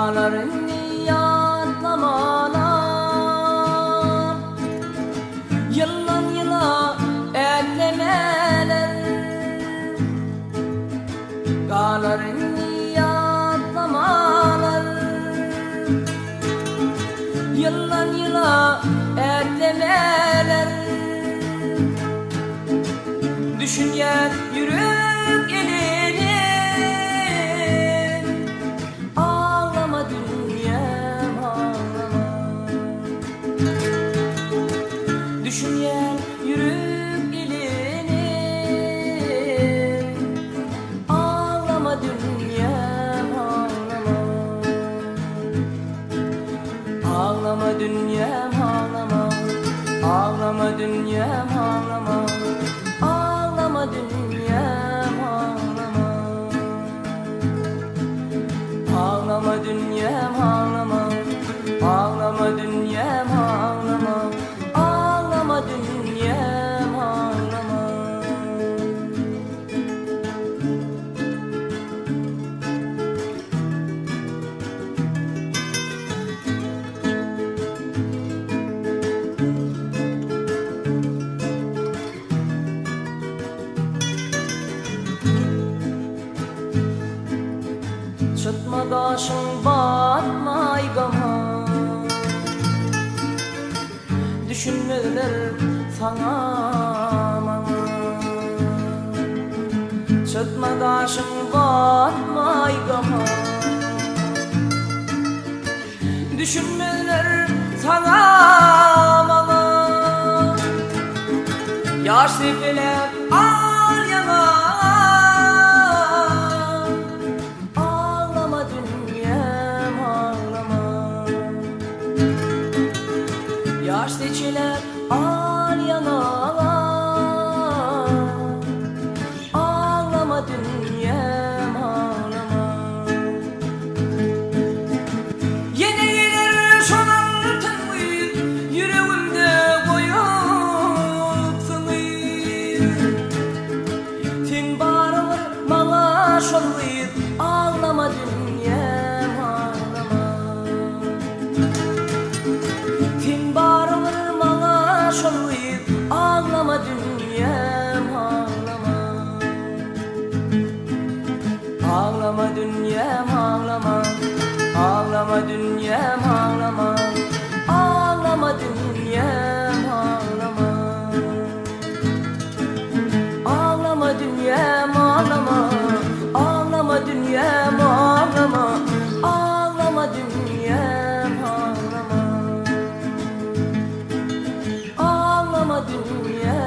Dağlarını yatlamalar, yıldan yıla eklemeler. Dağlarını yatlamalar, yıldan yıla eklemeler. Düşünyen yürüp gelir, ağlama dünyam ağlama. Düşünyen yürüp gelir, ağlama dünyam ağlama. Ağlama dünyam ağlama, ağlama dünyam ağlama. Ağlama dünyam ağlama. Ağlama dünyam ağlama. Ağlama dünyam ağlama. Ağlama dünyam ağlama. Çıtma kaşın batmay gama, düşünmeler sana bana. Çıtma kaşın batmay gama, düşünmeler sana bana. Yaş tepeler al yana, yaş teçeler al yanalar. Ağlama dünyam ağlama. Yine gelir şonan tınıyır, yüreğimde koyup sınıyır. Tin barılır bana şoluyur, ağlama dünyam ağlama. Tin barılır bana şoluyur, ağlama dünyam ağlama. Ağlama dünyam ağlama. Ağlama dünyam ağlama. Ağlama dünyam ağlama. Ağlama dünyam ağlama. Ağlama dünyam ağlama. Ağlama dünyam ağlama. Ağlama dünyam.